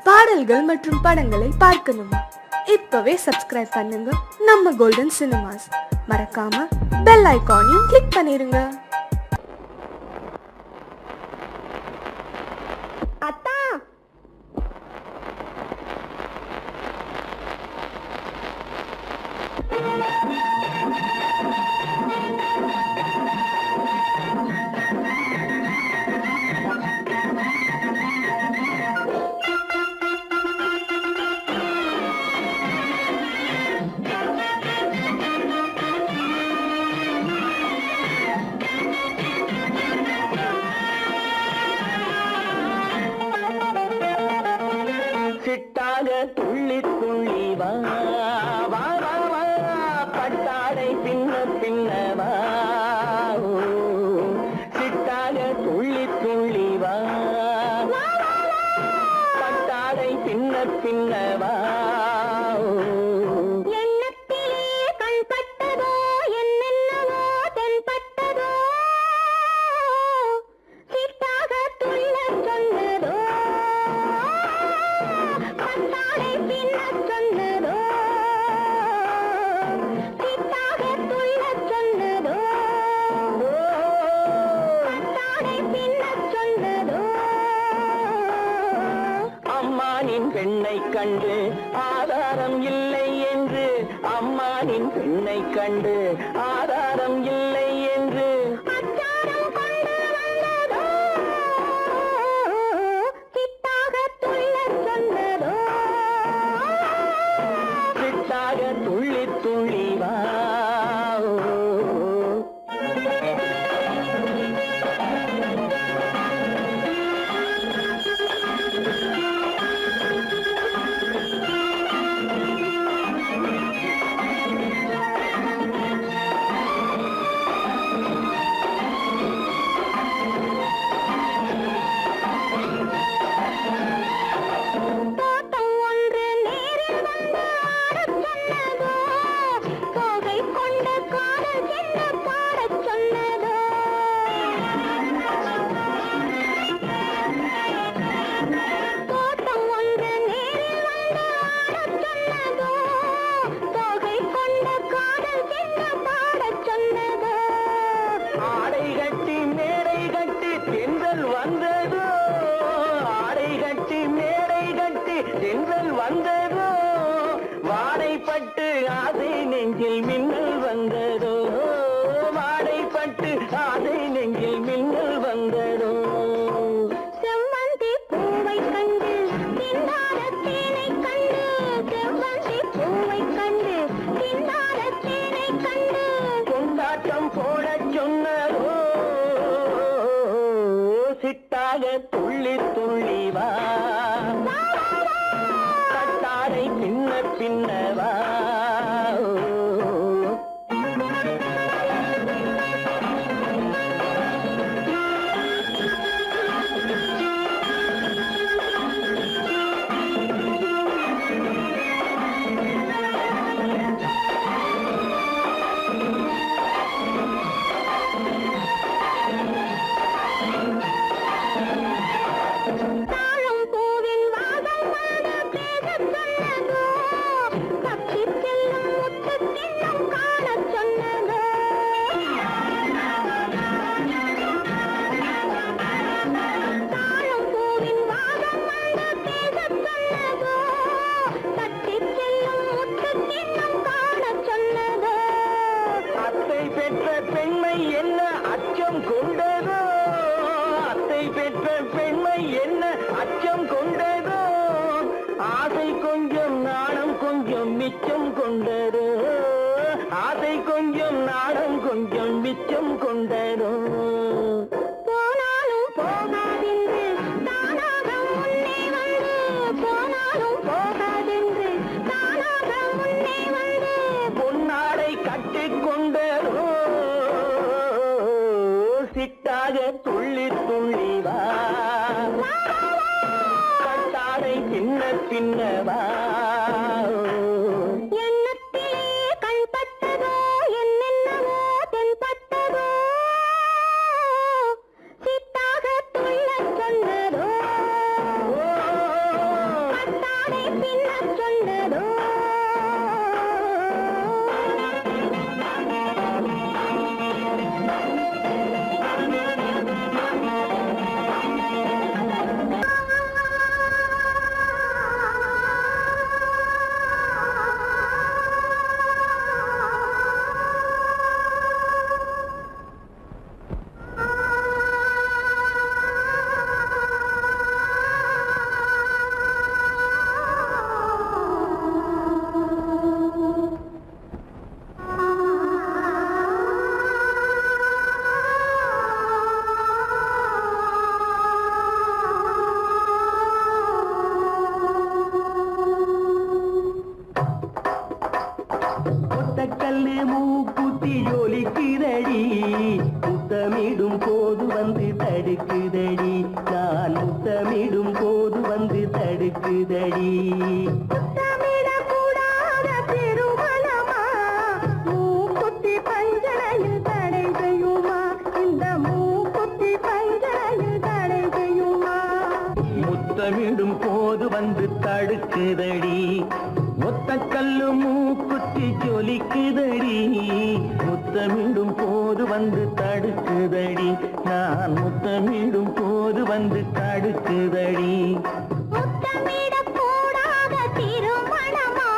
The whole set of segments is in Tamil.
பாடல்கள் மற்றும் படங்களை பார்க்கணுமா? இப்பவே சப்ஸ்கிரைப் பண்ணுங்க நம்ம கோல்டன் சினிமாஸ். மறக்காம பெல் ஐகானையும் கிளிக் பண்ணிருங்க. அத்தா, சிட்டாக துள்ளி துள்ளி வா வா வா வா, பட்டாடை பின்ன பின்னவா. சிட்டாக துள்ளி துள்ளி வா, பட்டாடை பின்ன பின்னவா. எண்ணத்திலே கண்பட்டதோ என்னென்னவோ தென்பட்டதோ, சிட்டாக துள்ளச் சொன்னதோ, பட்டாடை பின்னச் சொன்னதோ, சிட்டாக துள்ளச் சொன்னதோ, பட்டாடை பின்னச் சொன்னதோ. அம்மானின் பெண்ணை கண்டு ஆதாரம் இல்லை என்று, அம்மானின் பெண்ணை கண்டு ஆதாரம் இல்லை என்று அச்சாரம் கொண்டு வந்ததோ, சிட்டாக துள்ளச் சொன்னதோ. சிட்டாக துள்ளி துள்ளி வா. தோட்டம் ஒன்று நேரில் வந்து ஆடச் சொன்னதோ, தோகை கொண்ட காதல் என்ன பாடச் சொன்னதோ. தோட்டம் ஒன்று நேரில் வந்து ஆடச் சொன்னதோ, தோகை கொண்ட காதல் என்ன பாடச் சொன்னதோ. ஆடை கட்டி மேடை கட்டி தென்றல் வந்ததோ, ஆடை கட்டி மேடை கட்டி தென்றல் வந்ததோ, வாடைப்பட்டு ஆசை நெஞ்சில் மின்னல் வந்ததோ, வாடைப்பட்டு ஆசை நெஞ்சில் மின்னல் வந்ததோ. செவ்வந்தி பூவை கண்டு திண்டாட தேனை கண்டு, செவ்வந்தி பூவை கண்டு திண்டாட தேனை கண்டு, கொண்டாட்டம் போடச் சொன்னதோ, சிட்டாக துள்ளி துள்ளி வா, கட்டாரை பின்ன பின்னவா. தாழம் பூவின் வாசம் வந்து பேசச் சொன்னதோ, தப்பிச் செல்லும் முத்துக் கிண்ணம் காணச் சொன்னதோ. தாழம் பூவின் வாசம் வந்து பேசச் சொன்னதோ, தப்பிச் செல்லும் முத்துக் கிண்ணம் காணச் சொன்னதோ. அத்தை பெற்ற பெண்மை என்ன அச்சம் கொண்டதோ, அத்தை பெற்ற பெண்மை என்ன அச்சம் கொண்டதோ, ஆசை கொஞ்சம் நாணம் கொஞ்சம் மிச்சம் கொண்டதோ, ஆசை கொஞ்சம் நாணம் கொஞ்சம் மிச்சம் கொண்டதோ. போனாலும் போகாதென்று தானாக முன்னே வந்து, போனாலும் போகாதென்று தானாக முன்னே வந்து, பொன்னாடை கட்டிக்கொண்டதோ, சிட்டாக துள்ளி துள்ளி வா, கட்டாடை பின்ன பின்னவா. எண்ணத்திலே கண்பட்டதோ என்னென்னவோ தென்பட்டதோ, சிட்டாக துள்ளச் சொன்னதோ, தடுக்குதடி. முத்தமிடக்கூடாத திருமணமா மூக்குத்தி பஞ்சனையில் தடை செய்யுமா இந்த மூக்குத்தி பஞ்சனையில் தடை செய்யுமா முத்தமிடும் போது வந்து தடுக்குதடி. ஒத்த கல்லு மூக்குத்தி ஜொலிக்குதடி. முத்தமிடும் போது வந்து தடுக்குதடி. நான் முத்தமிடும் போது வந்து தடுக்குதடி. முத்தமிடக்கூடாத திருமணமா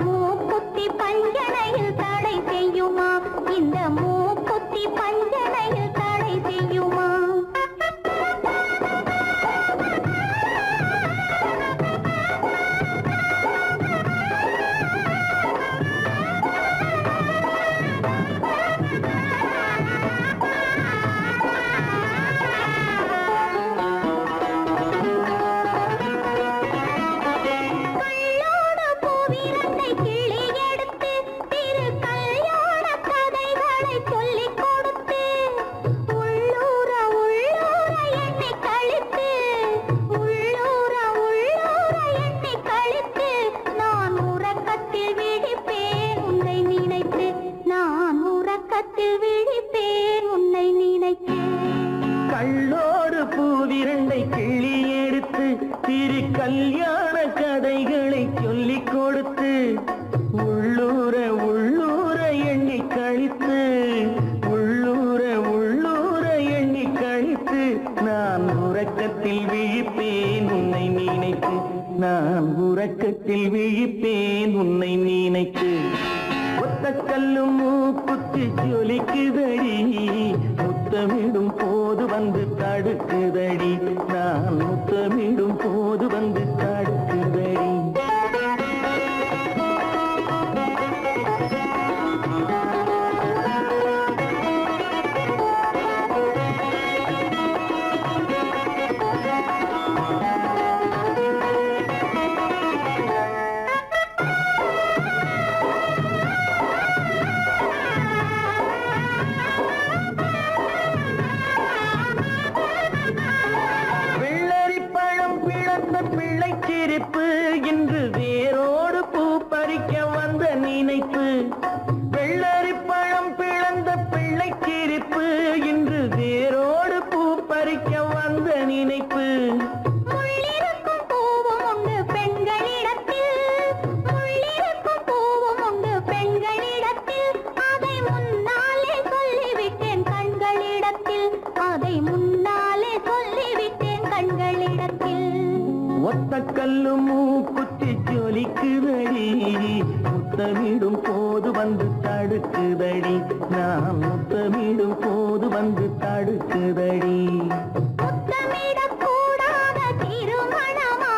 மூக்குத்தி பஞ்சனையில் தடை செய்யுமா இந்த மூக்குத்தி பஞ்சனையில் தடை செய்யுமா கள்ளோடு பூவிரண்டை கிள்ளி எடுத்து திரு கல்யாண கதைகளை சொல்லிக் கொடுத்து உள்ளூர உள்ளூர எண்ணி கழித்து உள்ளூர உள்ளூர எண்ணி கழித்து நான் உறக்கத்தில் விழிப்பேன் உன்னை நினைத்து. நான் உறக்கத்தில் விழிப்பேன் உன்னை நினைத்து. ஒத்த கல்லு மூக்குத்தி ஜொலிக்குதடி. முத்தமிடும் போது வந்து தடுக்குதடி. நான் முத்தமிடும் போது வந்து தடுக்குதடி. பிள்ளைச்சிரிப்பு இன்று வேரோடு பூ பறிக்க வந்த நினைப்பு. வெள்ளரி பழம் பிளந்த பிள்ளைச்சிரிப்பு இன்று வேரோடு பூ பறிக்க வந்த நினைப்பு. முள்ளிருக்கும் பூவும் உண்டு பெண்களிடத்தில் முள்ளிருக்கும் பூவும் உண்டு பெண்களிடத்தில் அதை முன்னாலே சொல்லிவிட்டேன் கண்களிடத்தில் அதை முன்னாலே சொல்லிவிட்டேன் கண்களிடத்தில். ஒத்த கல்லு மூக்குத்தி ஜொலிக்குதடி. முத்தமிடும் போது வந்து தடுக்குதடி. நான் முத்தமிடும் போது வந்து தடுக்குதடி. முத்தமிடக்கூடாத திருமணமா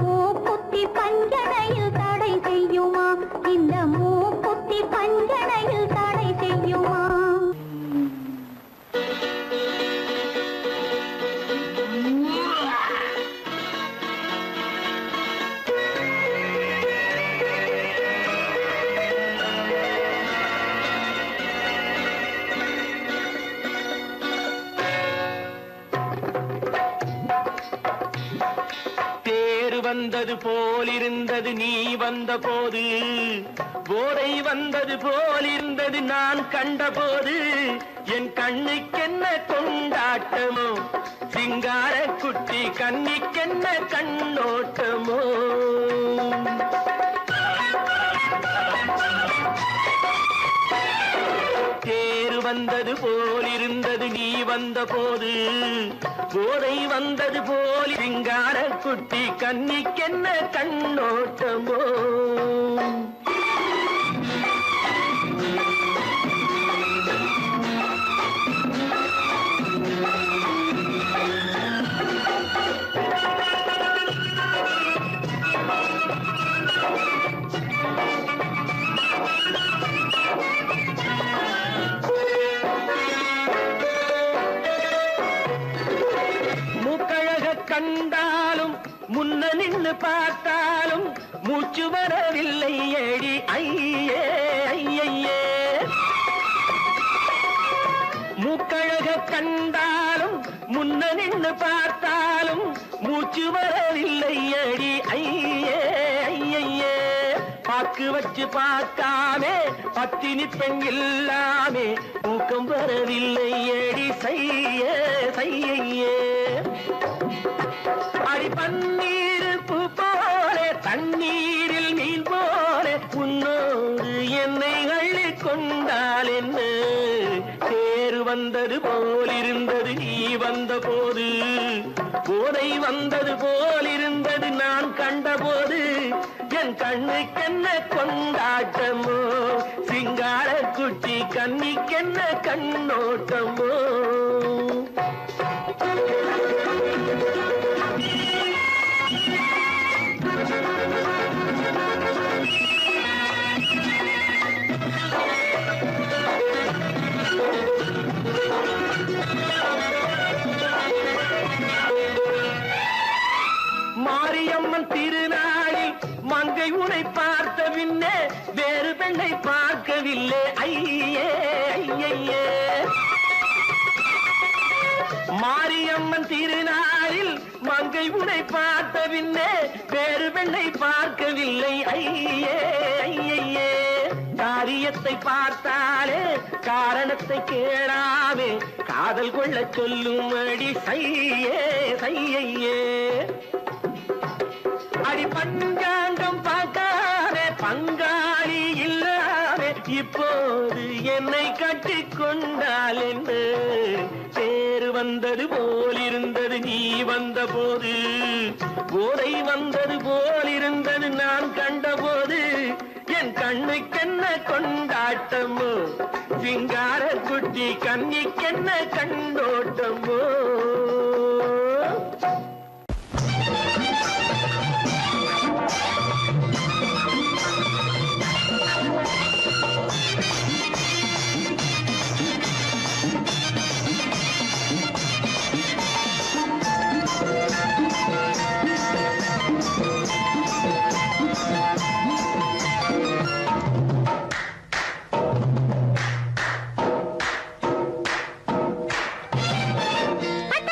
மூக்குத்தி பஞ்சனையில் தடை செய்யுமா இந்த மூக்குத்தி பஞ்சனையில் தடை செய்யுமா வந்தது போலிருந்தது நீ வந்த போது. போதை வந்தது போலிருந்தது நான் கண்டபோது. என் கண்ணுக்கென்ன கொண்டாட்டமோ சிங்கார குட்டி கண்ணிக்கென்ன கண்ணோட்டமோ. தேர் வந்தது போலிருந்தது நீ வந்த போது. போதை வந்தது போல் சிங்கார குட்டி கண்ணிக்கென்ன கண்ணோட்டமோ. கண்டாலும் முன்ன நின்று பார்த்தாலும் மூச்சு வரவில்லை ஏடி ஐயே ஐயே. மூக்கழக கண்டாலும் முன்ன நின்னு பார்த்தாலும் மூச்சு வரவில்லை அடி ஐயே ஐயே பாக்கு வச்சு பார்க்காமே பத்தினி பெண் இல்லாமே தூக்கம் வரவில்லை அடி செய்ய செய்யே அடி பன்னீர் பூ போல தண்ணீரில் மீன் போல உன்னோடு என்னை அள்ளி கொண்டால் என்ன தேர் வந்தது போலிருந்தது நீ வந்த போது போதை வந்தது போலிருந்தது நான் கண்டபோது என் கண்ணுக்கென்ன கொண்டாட்டமோ சிங்கார குட்டி கண்ணிக்கென்ன கண்ணோட்டமோ மாரியம்மன் திருநாளில் மங்கை உனை பார்த்த பின்னே வேறு பெண்ணை பார்க்கவில்லை ஐயே ஐயே மாரியம்மன் திருநாளில் மங்கை உனை பார்த்த பின்னே வேறு பெண்ணை பார்க்கவில்லை ஐயே ஐயே காரியத்தை பார்த்தாலே காரணத்தை கேளாமே காதல் கொள்ள சொல்லும்படி செய்யே செய்யே அடி பஞ்சாங்கம் பார்க்காதே பங்காளி இல்லாமே இப்போது என்னை கட்டிக் கொண்டால் என்ன தேர் வந்தது போலிருந்தது நீ வந்த போது போதை வந்தது போலிருந்தது நான் கண்டபோது என் கண்ணுக்கென்ன கொண்டாட்டமோ சிங்கார குட்டி கண்ணிக்கென்ன கண்ணோட்டமோ அட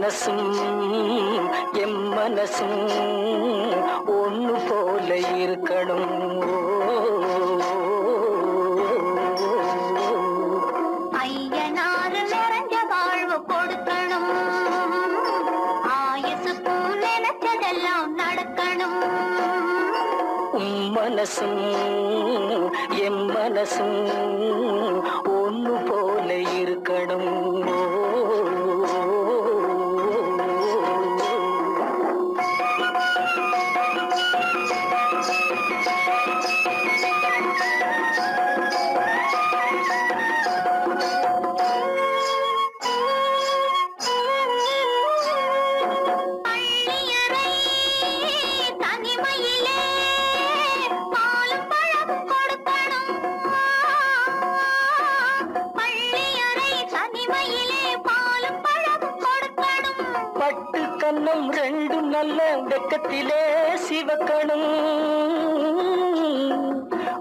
மனசும் எம் மனசும் ஒண்ணு போல இருக்கணும். ஐயனாறு நிறைஞ்ச வாழ்வு கொடுக்கணும். ஆயுசுக்கு நினைச்சதெல்லாம் நடக்கணும். மனசும் எம் மனசும் ஒண்ணு போல இருக்கணும். கண்ணம் ரெண்டும் நல்ல வெக்கத்திலே சிவக்கணும்.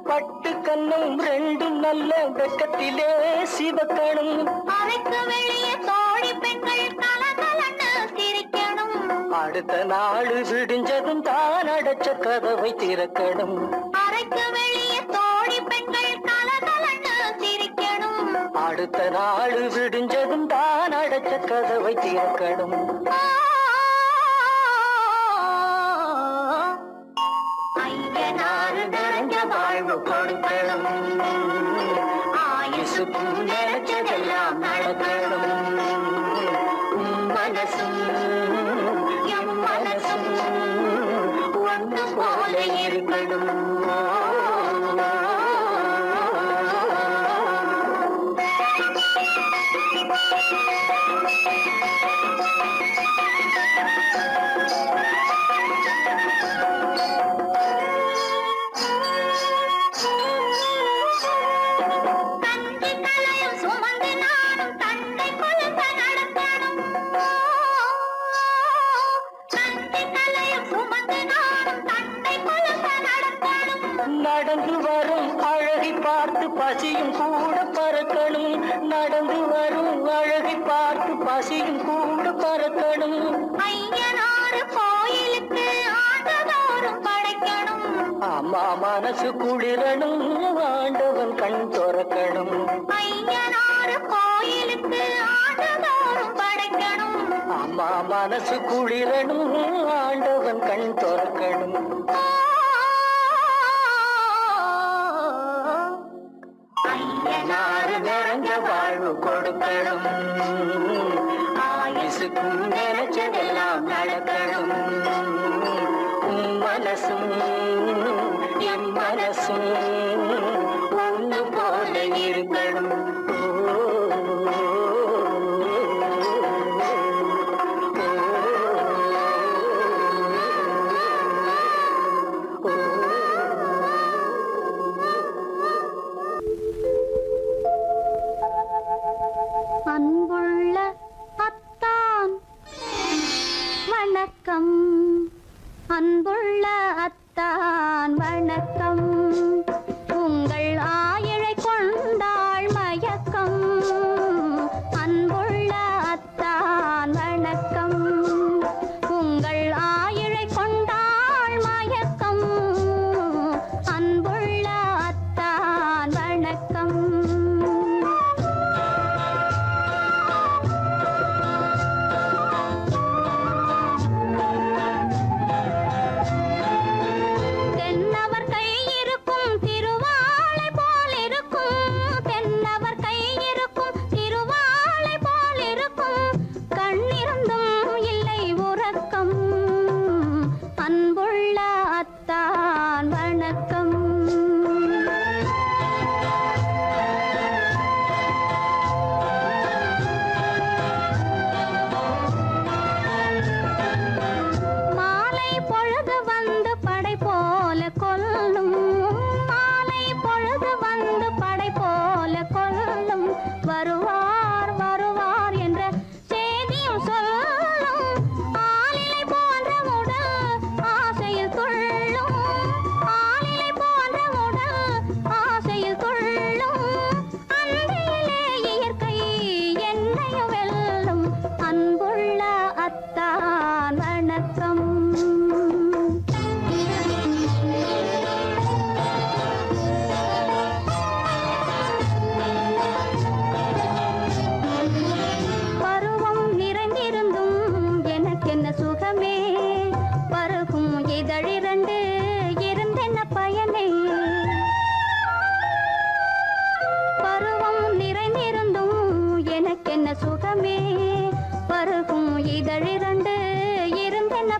பட்டு கண்ணம் ரெண்டும் நல்ல வெக்கத்திலே சிவக்கணும். அறைக்கு வெளியே தோழி பெண்கள் கலகலன்னு சிரிக்கணும். அடுத்த நாள் விடிஞ்சதும் தான் அடைச்ச கதவை திறக்கணும். அறைக்கு வெளியே தோழி பெண்கள் கலகலன்னு சிரிக்கணும். அடுத்த நாள் விடிஞ்சதும் தான் அடைச்ச கதவை திறக்கணும். ஐயனாறு நிறைஞ்ச வாழ்வு கொடுக்கணும். ஆயுசுக்கும் நினைச்சதெல்லாம் நடக்கணும். மனசும் எம் மனசும் ஒன்று போல இருக்கணும். நடந்து வரும் அழகை பார்த்து பசியும் கூட பறக்கணும். நடந்து வரும் அழகை பார்த்து பசியும் கூட பறக்கணும். ஐயனாறு கோயிலுக்கு ஆண்டதோறும் படைக்கணும். அம்மா மனசு குளிரணும். ஆண்டவன் கண் துறக்கணும். ஐயனாறு கோயிலுக்கு ஆண்டதோறும் படைக்கணும். அம்மா மனசு குளிரணும். ஆண்டவன் கண் துறக்கணும். ஐயனாறு நிறைஞ்ச வாழ்வு கொடுக்கணும். ஆயுசுக்கும் நினைச்சதெல்லாம் நடக்கணும். மனசும் என் மனசும் ஒண்ணு போல இருக்கணும். அன்புள்ள அத்தான் வணக்கம். அன்புள்ள அத்தான் வணக்கம். உங்கள் ஆயிழை கொண்டாள் மயக்கம். அன்புள்ள அத்தான் வணக்கம். உங்கள் ஆயிழை கொண்டாள் மயக்கம். அன்புள்ள அத்தான் வணக்கம். தென்னவர் கை இருக்கும் திருவாளை போல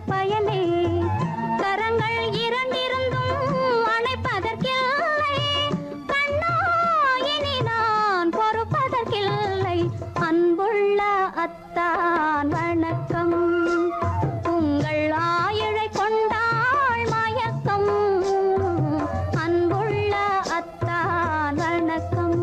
பயனே கரங்கள் இரண்டிருந்தும் அணைப்பதற்கில்லை கண்ணா இனி நான் பொறுப்பதற்கில்லை அன்புள்ள அத்தான் வணக்கம் உங்கள் ஆயுளை கொண்டாள் மயக்கம் அன்புள்ள அத்தான் வணக்கம்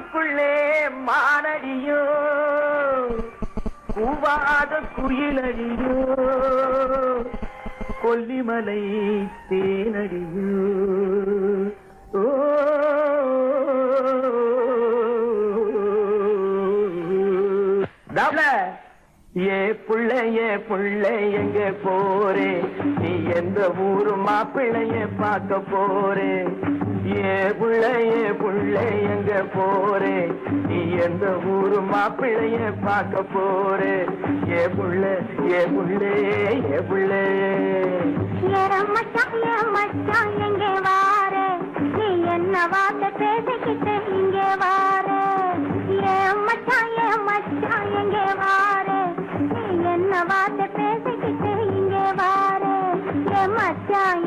காட்டுக்குள்ளே மானடியோ பூவாத குயிலடியோ கொல்லிமலை தேனடியோ ஓ ஏ புள்ள எங்க போறே நீ எந்த ஊரு மாப்பிள்ளைய பார்க்க போறே ஏ புள்ள எங்க போறே நீ எந்த ஊரு மாப்பிள்ளைய பார்க்க போறே ஏ புள்ள மச்சான் எங்க வாரே நீ என்ன வார்த்தை பேசிக்கிட்டு இங்கே வாரே மச்சான் எங்க வாரே நீ என்ன வார்த்தை பேசிக்கிட்டு இங்கே வாரே மச்சான்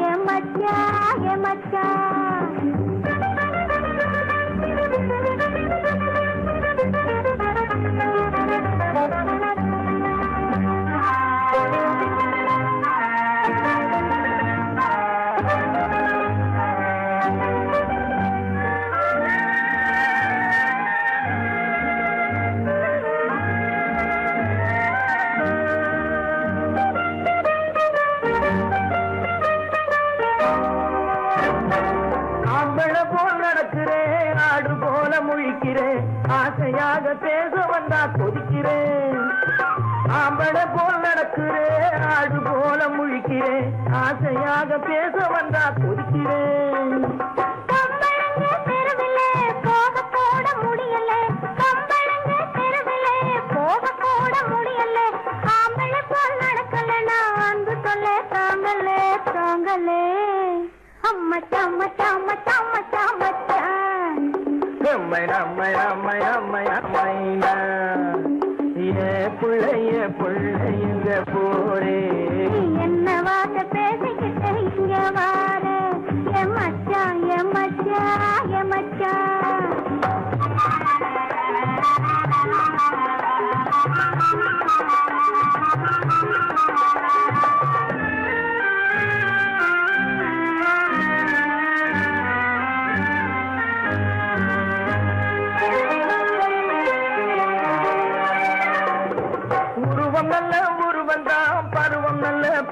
ஆசையாக பேச வந்தா கொதிக்கிறேன் ஆம்பளை போல் நடக்கிறேன் ஆடு போல முழிக்கிறேன் ஆசையாக பேச வந்தா கொதிக்கிறேன் புள்ளைங்க போரே என்ன வார்த்தை பேசிக்கிட்டு இங்க வாரே மச்சான்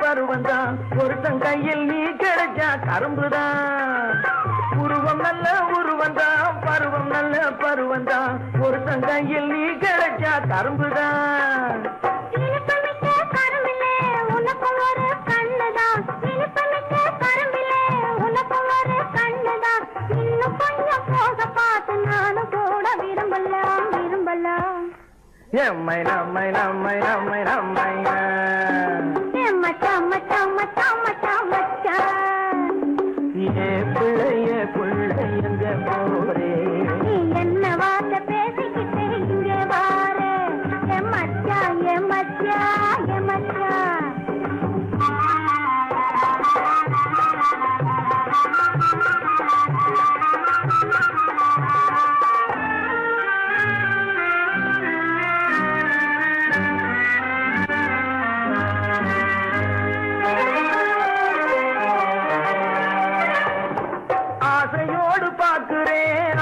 பருவந்தான் ஒருத்தன் கையில் நீ கிடைச்சா கரும்புதான் உருவம் நல்ல உருவந்தான் பருவம் நல்ல பருவந்தான் ஒருத்தன் கையில் நீ கிடைச்சா கரும்புதான் நம்மை புள்ளைங்க போரே என்ன வார்த்தை பேசிக்கிட்டு இங்கே வாரே மச்சான்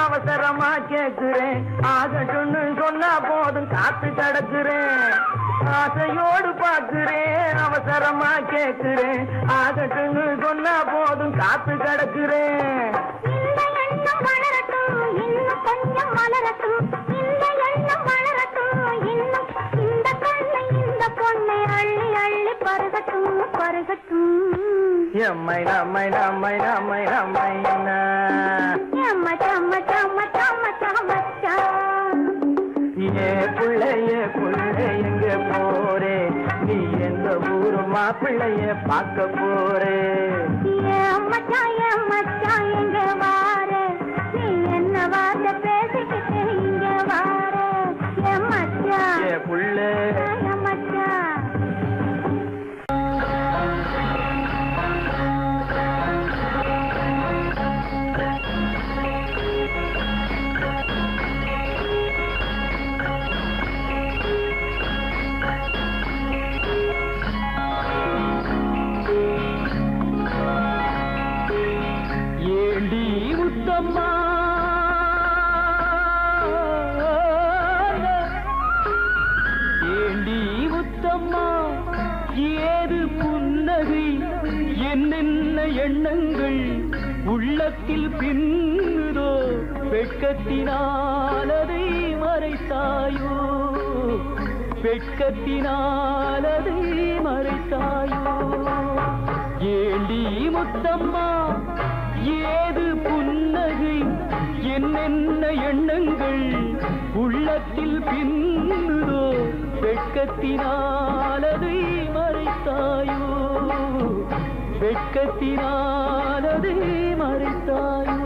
அவசரமா கேட்கிறேன் ஆகட்டும்னு சொன்னா போதும் காத்து கிடக்குறேன் ஆசையோடு பார்க்கிறேன் அவசரமா கேட்கிறேன் ஆகட்டும்னு சொன்னா போதும் காத்து கிடக்குறேன் புள்ளைங்க போரே நீ எந்த ஊரு மாப்பிள்ளைய பார்க்க போறே மச்சான் எங்க வாரே நீ என்ன வார்த்தை பேசிக்கிட்டு இங்க வாரே மச்சான் புள்ள முத்தம்மா ஏது புன்னகை என்னென்ன எண்ணங்கள் உள்ளத்தில் பின்னுதோ வெட்கத்தினால் அதை மறைத்தாயோ வெட்கத்தினால் அதை மறைத்தாயோ ஏண்டி முத்தம்மா ஏது புன்னகை என்னென்ன எண்ணங்கள் உள்ளத்தில் பின்னுதோ வெட்கத்தினால் அதை மறைத்தாயோ வெட்கத்தினால் அதை மறைத்தாயோ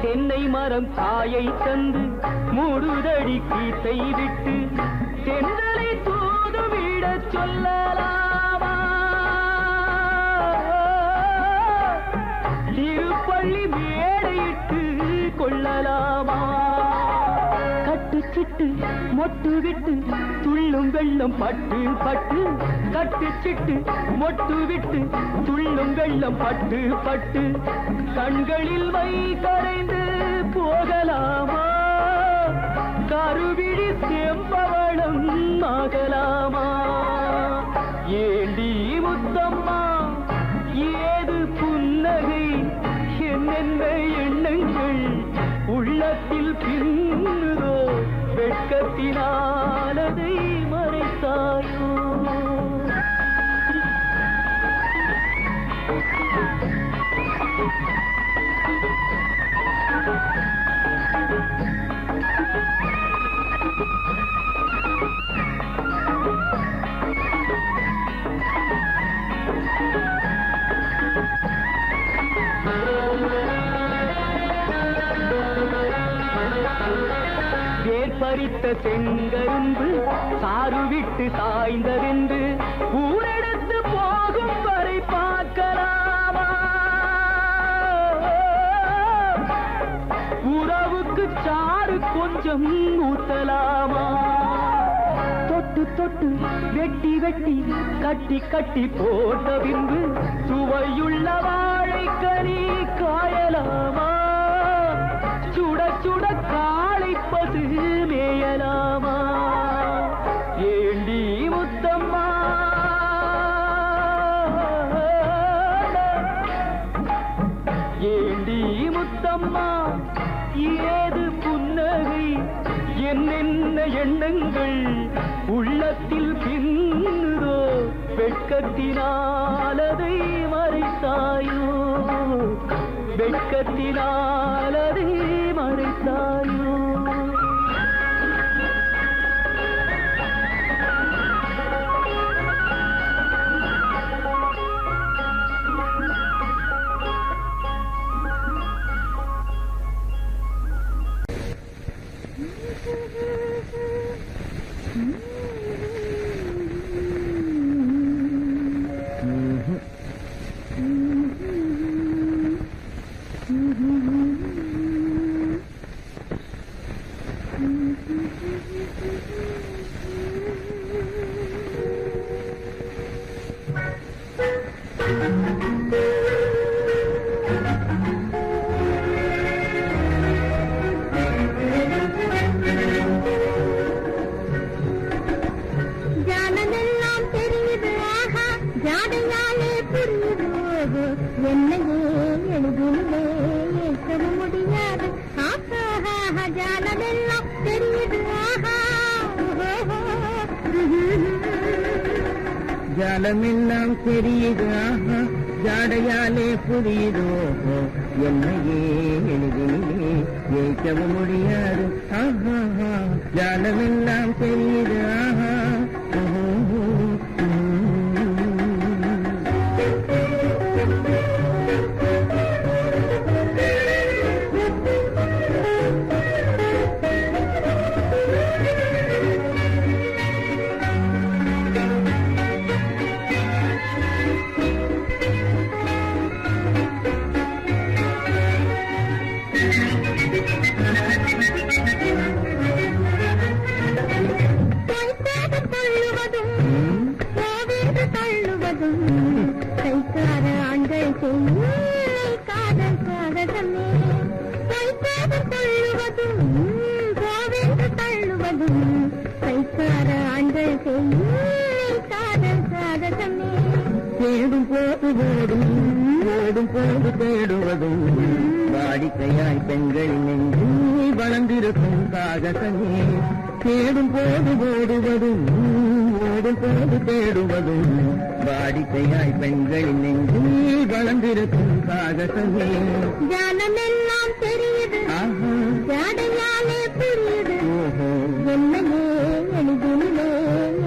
தென்னை மரம் காயை தந்து மூடுதடி கீத்தை விட்டு தென்றலை தூதுவிட சொல்லலாமா திருப்பள்ளி மேடையிட்டு கொள்ளலாமா கட்டுச்சிட்டு மொட்டு விட்டு துள்ளும் வெள்ளம் பட்டு பட்டு கட்டுச்சிட்டு மொட்டு விட்டு துள்ளும் வெள்ளம் பட்டு பட்டு கண்களில் வை கரைந்து போகலாமா கருவிழி செம்பவளம் ஆகலாமா ஏண்டி முத்தம்மா ஏது புன்னகை என்னென்ன எண்ணங்கள் உள்ளத்தில் பின்னுதோ வெட்கத்தினால் அதை மறைத்தாயோ பறித்த செங்கரும்பு சாறு விட்டு சாய்ந்ததென்று ஊரெடுத்து போகும் வரை பார்க்கலாமா உறவுக்கு சாறு கொஞ்சம் ஊத்தலாமா தொட்டு தொட்டு வெட்டி வெட்டி கட்டி கட்டி போட்ட பின்பு சுவையுள்ள வாழைக்கனி காயலாமா சுட சுட காளை பசு மேயலாமா ஏண்டி முத்தம்மா ஏண்டி முத்தம்மா ஏது புன்னகை என்னென்ன எண்ணங்கள் உள்ளத்தில் பின்னுதோ வெட்கத்தினால் அதை மறைத்தாயோ வெட்கத்தினால் அதை மறைத்தாயோ ஜாலமெல்லாம் தெரியுது ஆஹா ஜாடையாலே புரியுதோ என்னையே எளிதிலே ஜெயிக்கவும் முடியாது ஆஹா ஜாலமெல்லாம் தெரியுது ஆஹா காதல் சாகசமே கைக்காதல் தள்ளுவதும் கோவென்று தள்ளுவதும் கைக்கார ஆண்கள் செய்யும் காதல் சாகசமே தேடும் போது ஓடும் ஓடும் போது தேடுவதும் வாடிக்கையாய் பெண்களின் நெஞ்சு வளர்ந்திருக்கும் சாகசமே தேடும் போது ஓடுவதும் ஓடும் போது தேடுவதும் வாடிக்கையாய் பெண்களின் நெஞ்சு வளர்ந்திருக்கும் சாகசமே ஜானமெல்லாம் தெரியுது ஜாடையாலே புரியுது என்னையே எளிதிலே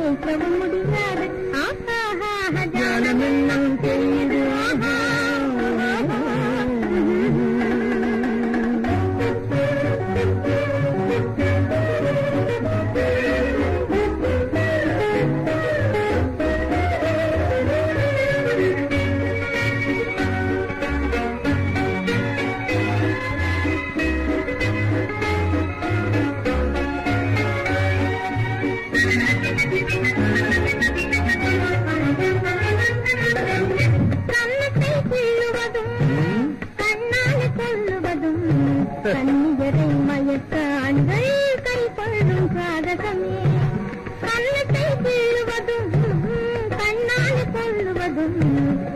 ஏற்கவும் முடியாது ஜானமெல்லாம் தெரியுது கண்ணியரை மயக்க ஆண்கள் கை கொள்ளும் சாகசமே கண்ணத்தை கிள்ளுவதும் கண்ணால் கொள்ளுவதும்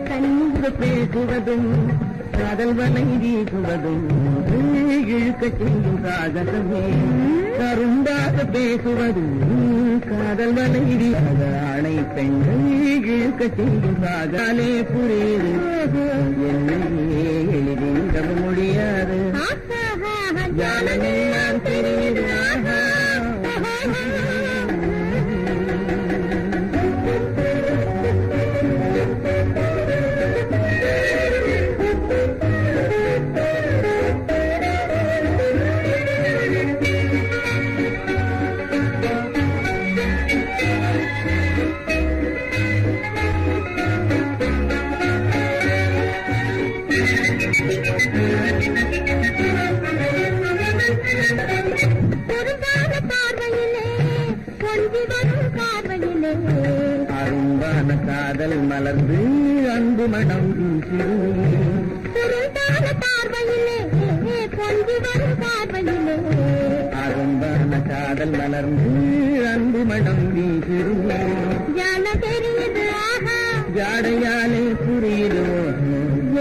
கண்ணீர் பேசுவதும் காதல் வலை வீசுவதும் இழுக்க செய்யும் சாகசமே கரும்பாக பேசுவதும் காதல் வலை வீசாத ஆணை பெண்கள் இழுக்க செய்யும் சாகாலே புரியுது என்னையே எழுதிட முடியாது ஜானமெல்லாம் தெரியுது அரும்பான காதல் மலர்ந்து அன்பு மனம் அரும்பான காதல் மலர்ந்து அன்பு மனம் வீசிருமே ஜாடையாலே புரியுதோ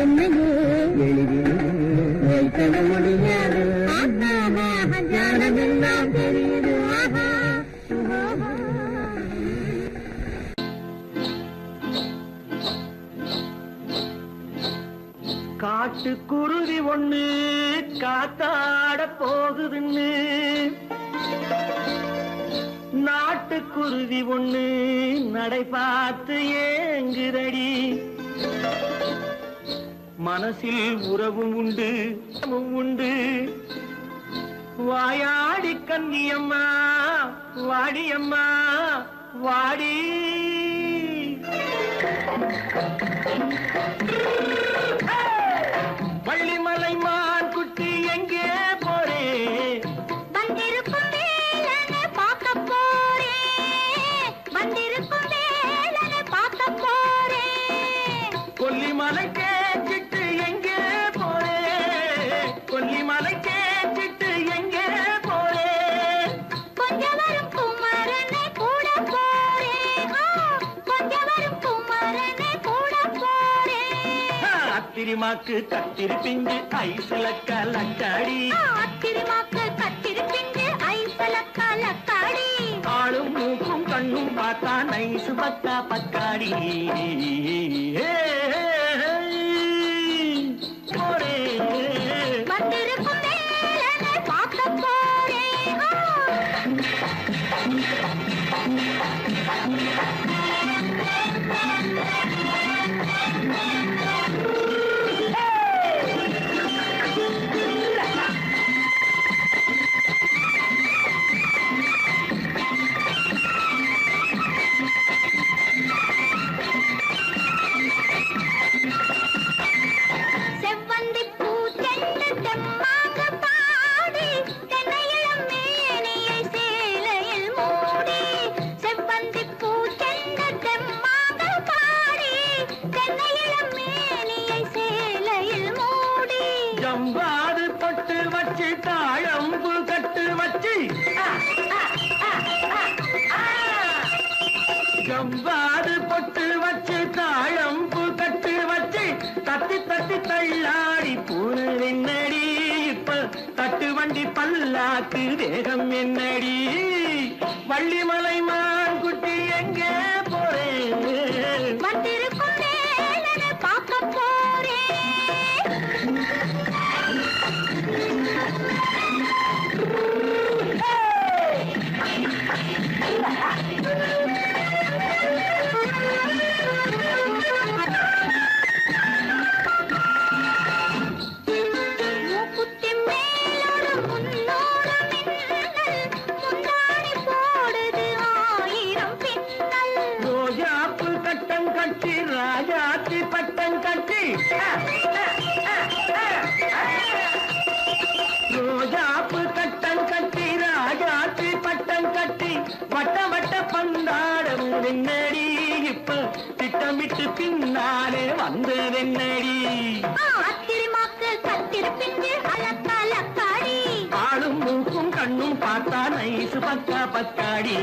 என்னையே எளிதில் வைக்க முடியாது ஜானமெல்லாம் தெரியுது காட்டுக்குருவி ஒண்ணு காத்தாட போகுதுன்னு நாட்டுக்குருவி ஒண்ணு நடை பார்த்து ஏங்குதடி மனசில் உறவும் உண்டு உண்டு வாயாடி கன்னியம்மா வாடியம்மா வாடி வள்ளிமலை மான் குட்டி எங்கே போறே வந்திருக்கும் வேலனை பார்க்க போறேன் வந்திருக்கும் வேலனை பார்க்க போறேன் கொல்லிமலை கேச்சிட்டு எங்கே போறே கொல்லிமலை கேச்சிட்டு எங்கே போறே கொஞ்சம் வரும் குமரனை கூட போறேன் கொஞ்சம் வரும் குமரனை கூட போறேன் அத்திரிமாக்கு கத்திரி பிஞ்சு ஐசுல கலக்காடி அத்திரிமாக்கு கத்திரி பிஞ்சு ஐசல கலக்காடி ஆளும் மூக்கும் கண்ணும் பார்த்தா நைசு பக்கா பக்காடி போறே வந்திருக்கும் வேலனை பார்க்க போறேன் ஜம்பாது தொட்டு வச்சு தாழம்பு கட்டு வச்சு ஜம்பாது பொட்டு வச்சு தாழம்பு கட்டு வச்சு தட்டி தட்டி தள்ளாடி பூனு என்னடி இப்ப தட்டு வண்டி பல்லாக்கு வேகம் என்னடி வள்ளிமலை மான் குட்டி எங்கே போறேன் வந்திருக்கும் வேலனை பார்க்க போறேன் மூக்குத்தி மேலோடு முன்னோடு மின்னல் முந்தாணி போடுது 1000 பின்னல் ரோஜாப்பு கட்டம் கட்டி ராஜாத்தி பட்டம் கட்டி ரோஜாப்பு கட்டம் கட்டி ராஜாத்தி பட்டம் கட்டி வட்ட வட்ட பந்தாடம் வெண்ணடி இப்ப திட்டமிட்டு பின்னாலே வந்து வெண்ணடி ஆத்திரமாக்கு கத்திருப்பிஞ்சு அலக்காடி ஆளும் மூக்கும் கண்ணும் பார்த்தா நைசு பக்கா பக்காடி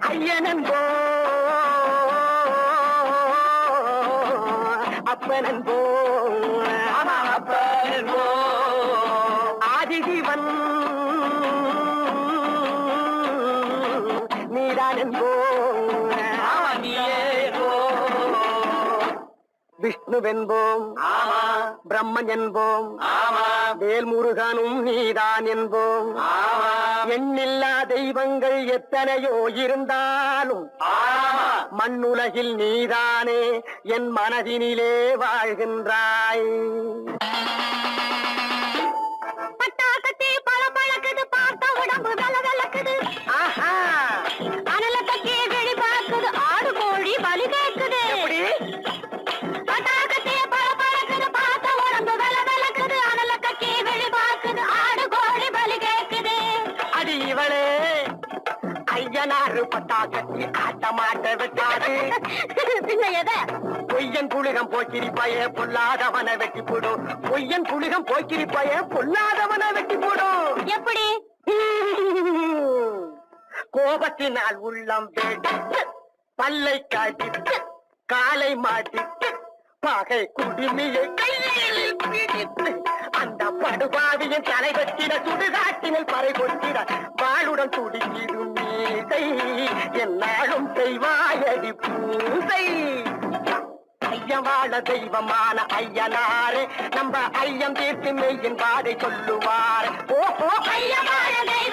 ஐயனன்போ அப்பனன்போ அப்பனன்போ ஆதிஜீவன் நீதானன்போ விஷ்ணுவென்போம் பிரம்மன் என்போம் வேல்முருகனும் நீதான் என்போம் எண்ணில்லா தெய்வங்கள் எத்தனையோ இருந்தாலும் மண்ணுலகில் நீதானே என் மனதினிலே வாழ்கின்றாய் பட்டாக்கத்தி பழக்குது பார்த்த உடம்பு வெலக்குது அனல தக்கி வெளி பார்க்குது ஆடு கோழி பலி கேட்குது பட்டாக்கத்தி பழக்குது பார்த்த உடம்பு வெலக்குது அனல தக்கி வெளி பார்க்குது ஆடு கோழி பலி கேட்குது அடி இவளே ஐயனாறு பட்டாக்கத்தி ஆட்ட மாட்ட விட்டாது பின்ன எதை பொய்யன் புலிகம் போக்கிரிப்பாய பொல்லாதவன வெட்டி போடும் பொய்யன் புலிகம் போக்கிரிப்பாய பொல்லாதவன வெட்டி போடும் எப்படி கோபத்தினால் உள்ளம் வெடித்து பல்லை காட்டிட்டு காலை மாட்டிட்டு பகை குடுமியை கையில் பிடித்து அந்த படுபாவியின் தலை வெட்டிட சுடுகாட்டினில் பறை கொட்டிட வாளுடன் துடிக்கிடும் மீசை என்னாலும் செய்வாயடி பூசை ஐயவாழ தெய்வமான ஐயனாரே நம்ம ஐயம் தீர்த்து மெய்யின் பாதை சொல்லுவார் ஐயவாழ தெய்வ